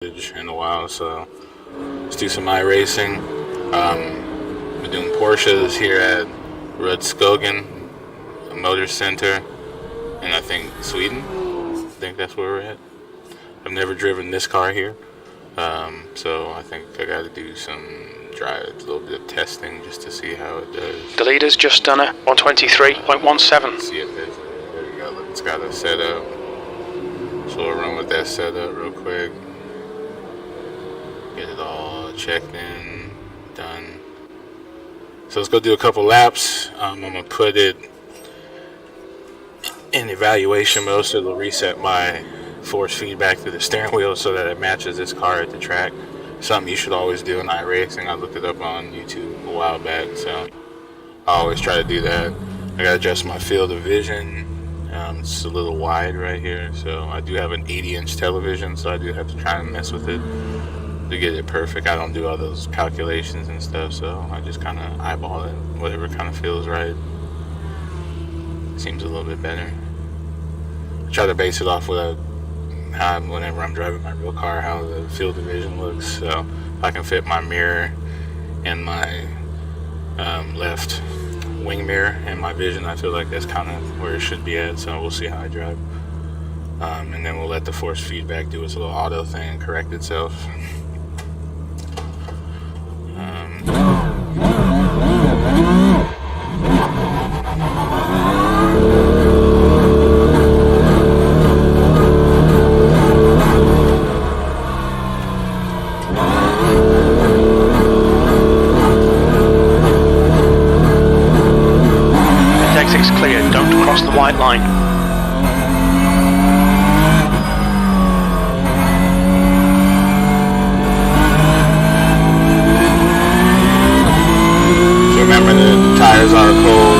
in a while, so let's do some iRacing. We're doing Porsches here at Rudskogen Motor Center in, I think, Sweden. I think that's where we're at. I've never driven this car here, so I think I got to do some a little bit of testing just to see how it does. The leader's just done a 123.17. See if there we go. Look, it's got a setup. So we'll run with that setup real quick. Get it all checked in, done. So let's go do a couple laps. I'm gonna put it in evaluation mode, so it'll reset my force feedback through the steering wheel so that it matches this car at the track. Something you should always do in iRacing. I looked it up on YouTube a while back, so I always try to do that. I gotta adjust my field of vision. It's a little wide right here, so I do have an 80-inch television, so I do have to try and mess with it to get it perfect. I don't do all those calculations and stuff, so I just kind of eyeball it, whatever kind of feels right. Seems a little bit better. I try to base it off what whenever I'm driving my real car, how the field of vision looks. So if I can fit my mirror and my left wing mirror and my vision, I feel like that's kind of where it should be at. So we'll see how I drive, and then we'll let the force feedback do its little auto thing and correct itself. Exit's clear, don't cross the white line. So remember, the tires are cold.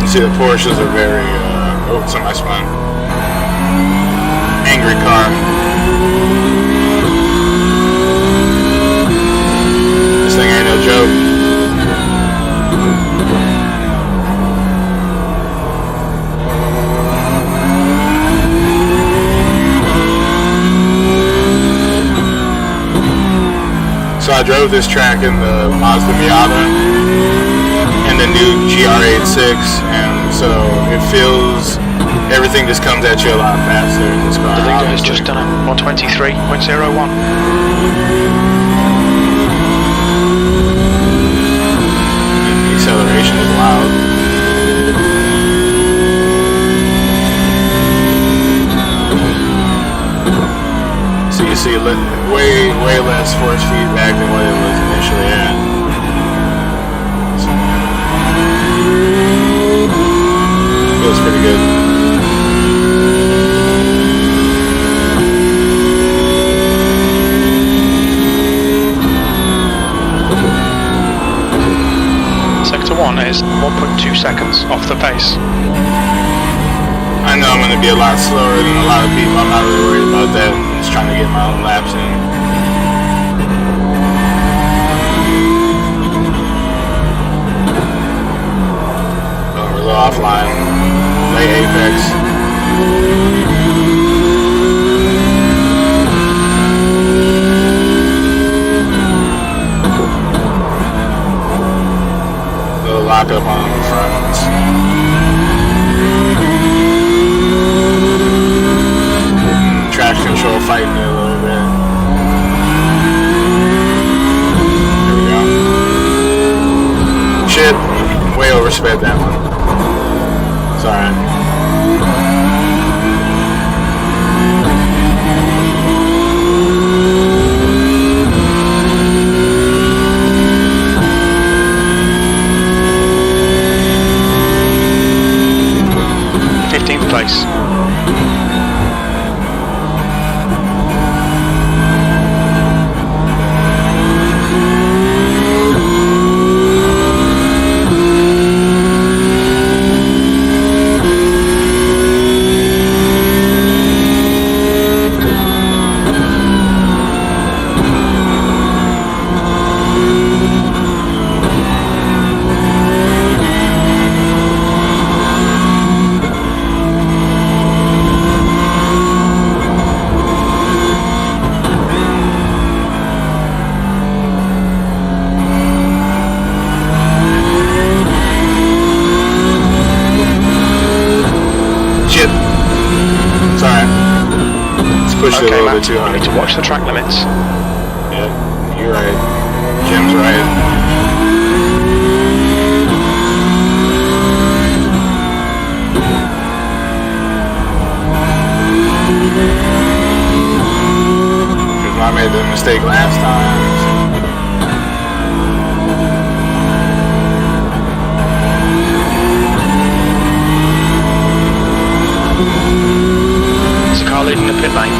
See, the Porsches are very, somebody spun. Angry car. This thing ain't no joke. So I drove this track in the Mazda Miata and the new GR86, and so it feels, everything just comes at you a lot faster in this car. The leader has just done a 123.01. The acceleration is loud. So you see way less force feedback than what it was initially at. Feels pretty good. Sector 1 is 1.2 seconds off the pace. I know I'm going to be a lot slower than a lot of people. I'm not really worried about that. I'm just trying to get my own laps in. We're a little offline. Late apex. Little lock up on the front. Traction control fighting me a little bit. There we go. Shit, way oversped that one. It's alright. Place. pushed it a Okay, little Matt, bit too you hard. need to watch the track limits. Yeah, you're right. Jim's right. Because I made the mistake last time. There's a car leading the pit lane.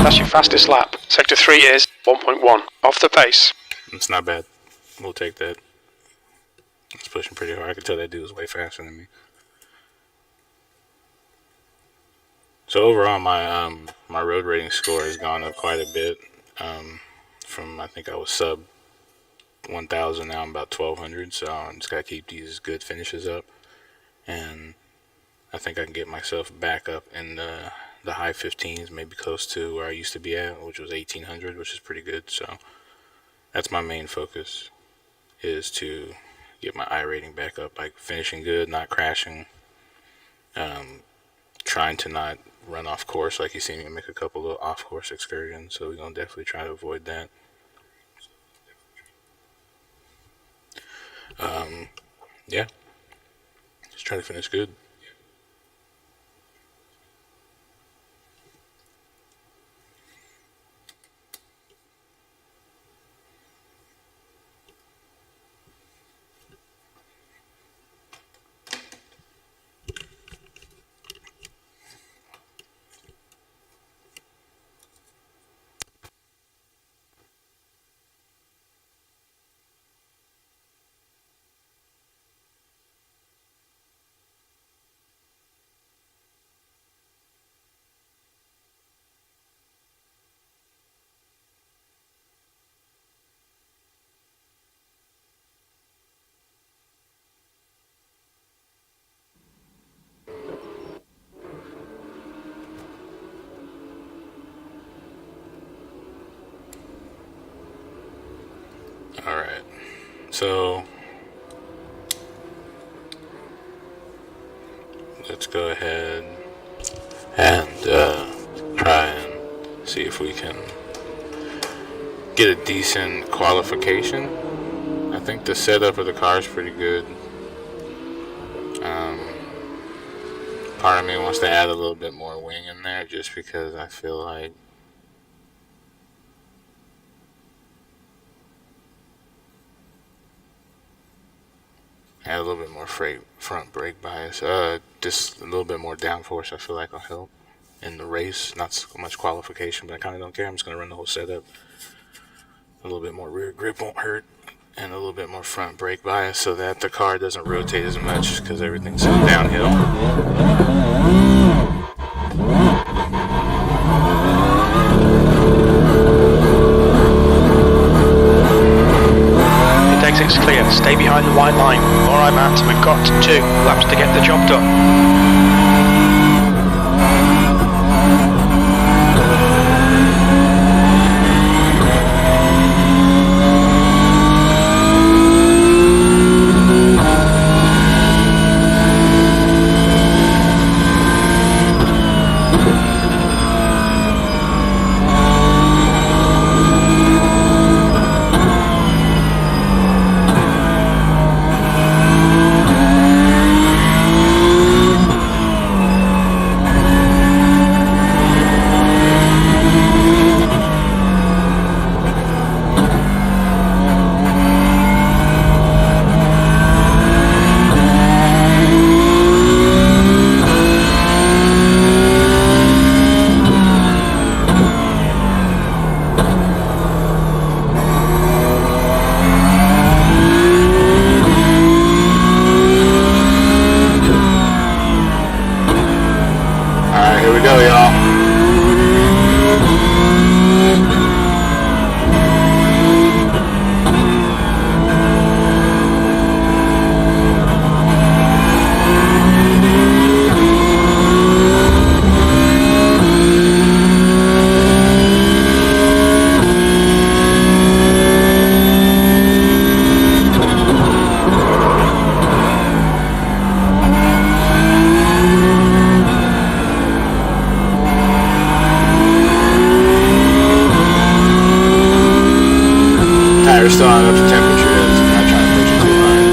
That's your fastest lap. Sector 3 is 1.1. Off the pace. It's not bad. We'll take that. It's pushing pretty hard. I could tell that dude was way faster than me. So overall, my road rating score has gone up quite a bit. From I think I was sub 1,000, now I'm about 1,200. So I'm just gotta keep these good finishes up, and I think I can get myself back up in the high 15s, maybe close to where I used to be at, which was 1,800, which is pretty good. So that's my main focus, is to get my iRating back up, like finishing good, not crashing, trying to not run off course. Like you see me make a couple of off course excursions, so we're gonna definitely try to avoid that. Yeah, just try to finish good. Alright, so let's go ahead and try and see if we can get a decent qualification. I think the setup of the car is pretty good. Part of me wants to add a little bit more wing in there, just because I feel like add a little bit more front brake bias. Just a little bit more downforce I feel like will help in the race. Not so much qualification, but I kind of don't care. I'm just going to run the whole setup. A little bit more rear grip won't hurt, and a little bit more front brake bias so that the car doesn't rotate as much, because everything's so downhill. Exit's clear. Stay behind the white line. Alright, Matt, we've got 2 laps to get the job done. tires still aren't up to temperature yet, so I'm not trying to push it too hard.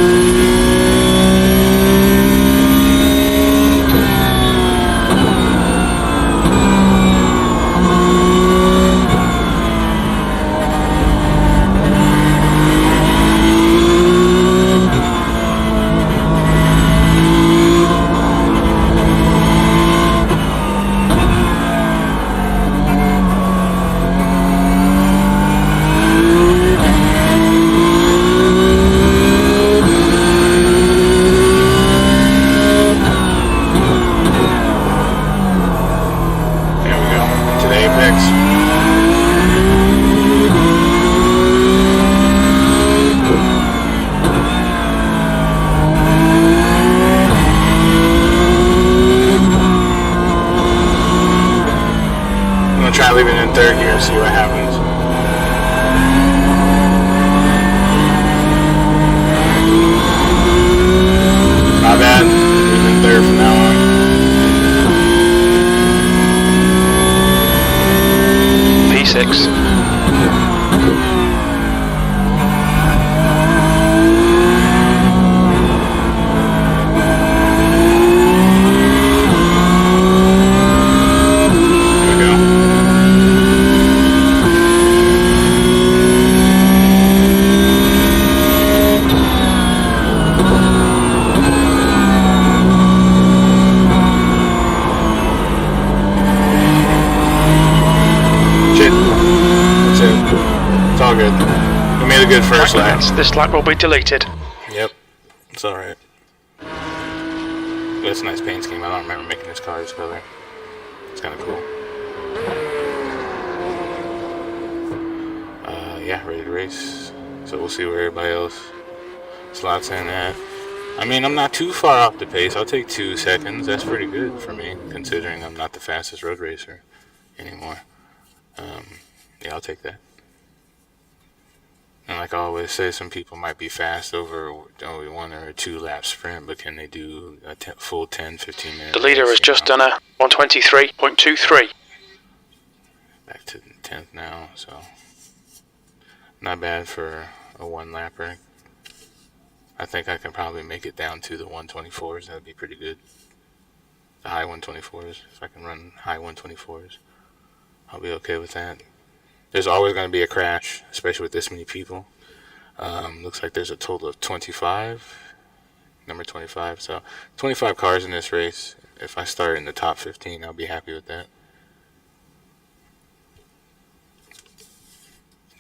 Try leaving in third gear and see what happens. Not bad. Leaving third from now on. P6. Good. We made a good first lap. This lap will be deleted. Yep, it's alright. That's a nice paint scheme. I don't remember making this car this color. It's kind of cool. Yeah, ready to race. So we'll see where everybody else slots in at. I mean, I'm not too far off the pace. I'll take 2 seconds. That's pretty good for me, considering I'm not the fastest road racer anymore. Yeah, I'll take that. And like I always say, some people might be fast over only 1 or 2 lap sprint, but can they do a full 10, 15 minutes? The leader has just done a 123.23. Back to 10th now, so not bad for a 1-lapper. I think I can probably make it down to the 124s. That'd be pretty good. The high 124s. If I can run high 124s, I'll be okay with that. There's always going to be a crash, especially with this many people. Looks like there's a total of 25, number 25. So 25 cars in this race. If I start in the top 15, I'll be happy with that.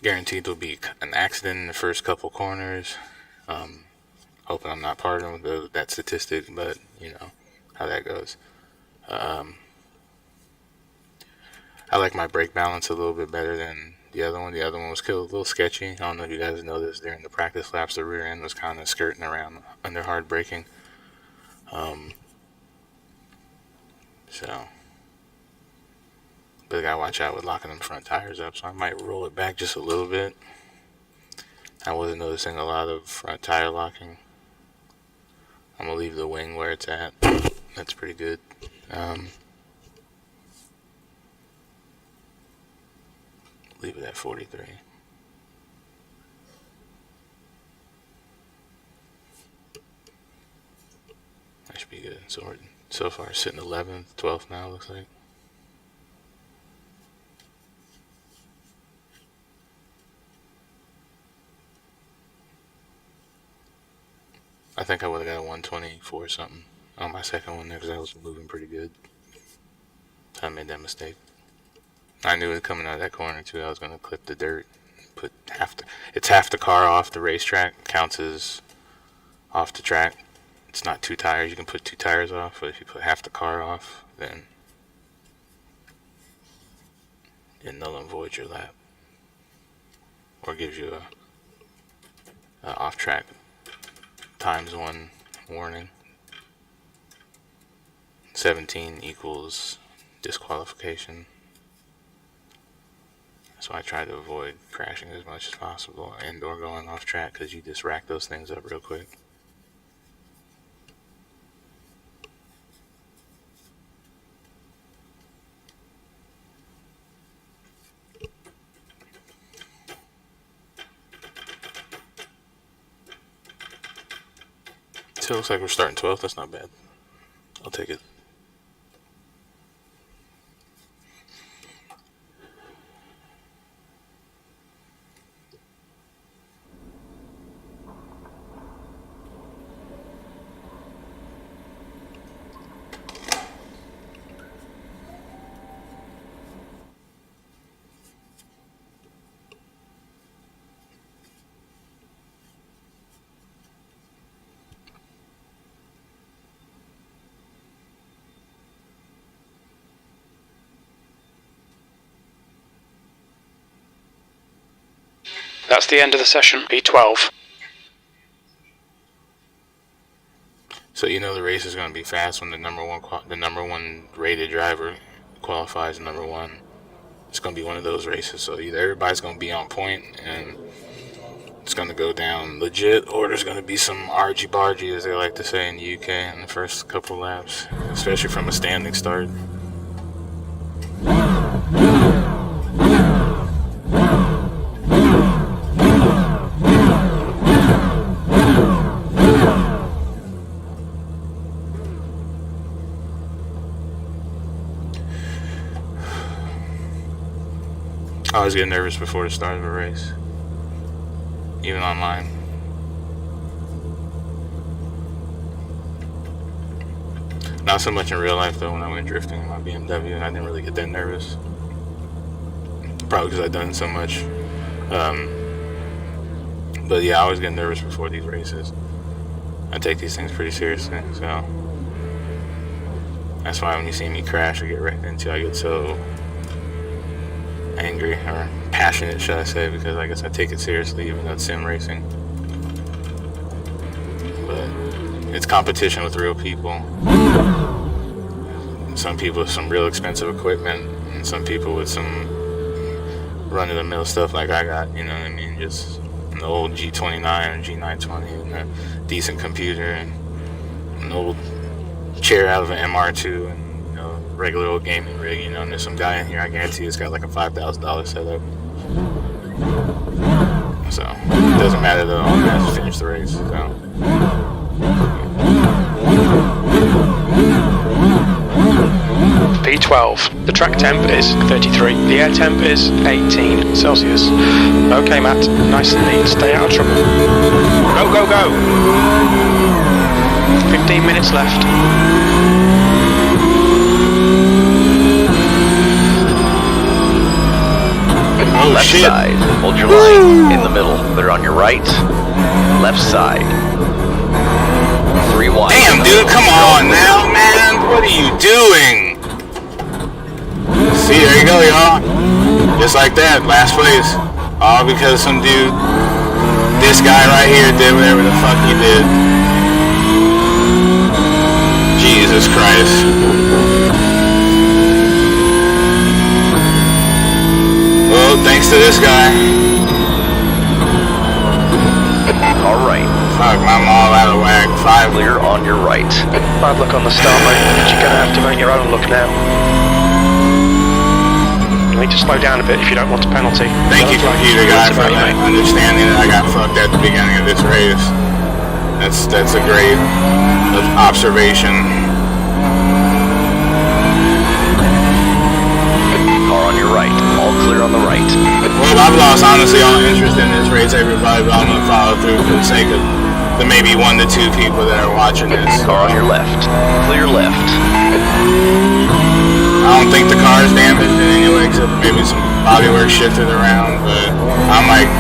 Guaranteed there'll be an accident in the first couple corners. Hoping I'm not part of that statistic, but you know how that goes. I like my brake balance a little bit better than the other one. The other one was a little sketchy. I don't know if you guys noticed during the practice laps, the rear end was kind of skirting around under hard braking. But I gotta watch out with locking them front tires up, so I might roll it back just a little bit. I wasn't noticing a lot of front tire locking. I'm gonna leave the wing where it's at. That's pretty good. Leave it at 43. That should be good. So far sitting 11th, 12th now, looks like. I think I would have got a 124 or something on my second one there because I was moving pretty good. So I made that mistake. I knew it coming out of that corner too. I was gonna clip the dirt, put it's half the car off the racetrack, counts as off the track. It's not 2 tires. You can put 2 tires off, but if you put half the car off, then it null and void your lap, or gives you a off track ×1 warning. 17 equals disqualification. So I try to avoid crashing as much as possible and or going off track because you just rack those things up real quick. Okay, looks like we're starting 12th. That's not bad. I'll take it. That's the end of the session, P12. So you know the race is going to be fast when the number one rated driver qualifies number one. It's going to be one of those races. So either everybody's going to be on point and it's going to go down legit, or there's going to be some argy-bargy, as they like to say in the UK, in the first couple laps, especially from a standing start. I always get nervous before the start of a race, even online. Not so much in real life though. When I went drifting in my BMW, I didn't really get that nervous. Probably because I've done so much. But yeah, I always get nervous before these races. I take these things pretty seriously, so that's why when you see me crash, I get right into. I get so angry or passionate, should I say, because I guess I take it seriously, even though it's sim racing. But it's competition with real people. Some people with some real expensive equipment, and some people with some run-of-the-mill stuff like I got, you know what I mean? Just an old G29 or G920 and a decent computer and an old chair out of an MR2 and regular old gaming rig, you know, and there's some guy in here, I guarantee it's got like a $5,000 setup. So, it doesn't matter though, I just finish the race, so. P12. The track temp is 33. The air temp is 18 Celsius. Okay, Matt, nice and neat, stay out of trouble. Go, go, go! 15 minutes left. Oh, left shit. side, hold your line. In the middle, clear on your right. Left side. 3 wide. Damn, dude, come on now, man. What are you doing? See, there you go, y'all. Just like that, last place. All because some dude, this guy right here, did whatever the fuck he did. Jesus Christ. Well, thanks to this guy. Alright. Fuck, I'm all out of whack. 5 Clear on your right. Bad luck on the start, mate, but you're going to have to make your own luck now. You need to slow down a bit if you don't want a penalty. Thank you, computer guy, for understanding that I got fucked at the beginning of this race. That's a great observation. Car on your right. All clear on the right. Well, I've lost honestly all interest in this race, everybody, but I'm gonna follow through for the sake of the maybe 1 to 2 people that are watching this. Car on your left. Clear left. I don't think the car is damaged in any way, except maybe some bodywork shifted around, but I'm like,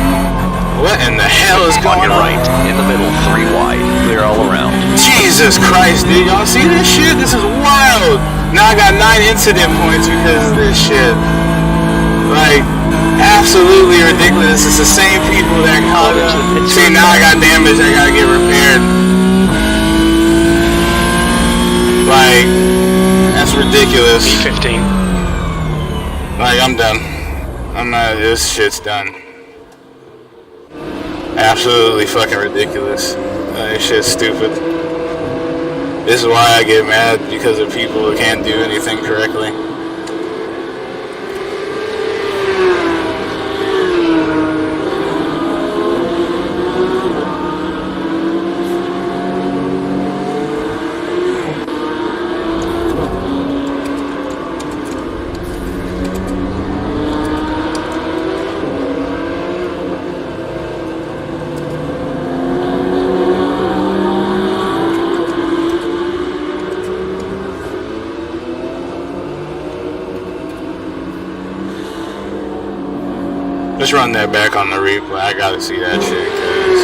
what in the hell is On going your on? right. In the middle. 3 wide. Clear all around. Jesus Christ, dude, y'all see this shit? This is wild. Now I got 9 incident points because of this shit. Like, absolutely ridiculous. It's the same people that caught up. See, now I got damage, I gotta get repaired. Like, that's ridiculous. P15. Like, I'm done. I'm not, this shit's done. Absolutely fucking ridiculous. This shit's stupid. This is why I get mad, because of people who can't do anything correctly. Let's run that back on the replay. I gotta see that shit, cause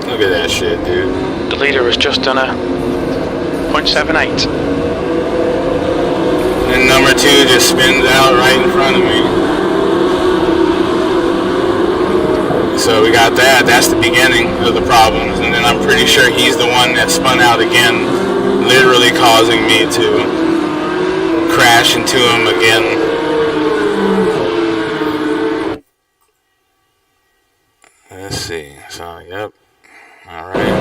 look at that shit, dude. The leader has just done a 0.78. And number 2 just spins out right in front of me. So we got that. That's the beginning of the problems. And then I'm pretty sure he's the one that spun out again, literally causing me to crash into him again. Let's see. So, yep. Alright.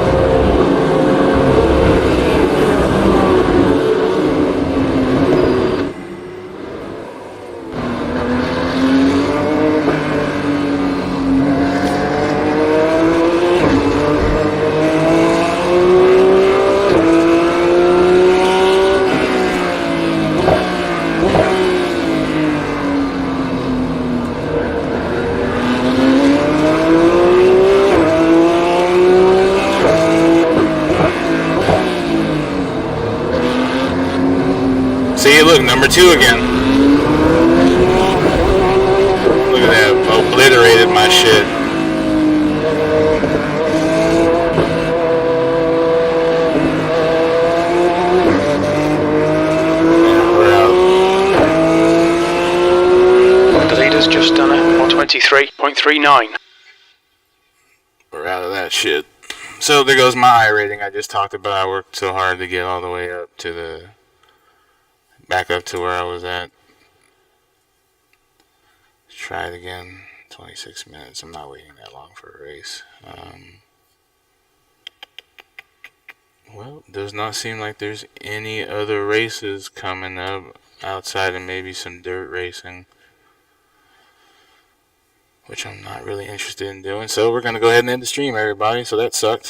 See, look, number 2 again. Look at that, obliterated my shit. Yeah, we're out. The leader's just done a 123.39. We're out of that shit. So there goes my iRating I just talked about. I worked so hard to get all the way up to the... back up to where I was at. Let's try it again. 26 minutes. I'm not waiting that long for a race. Well, does not seem like there's any other races coming up outside of maybe some dirt racing, which I'm not really interested in doing. So we're going to go ahead and end the stream, everybody. So that sucked.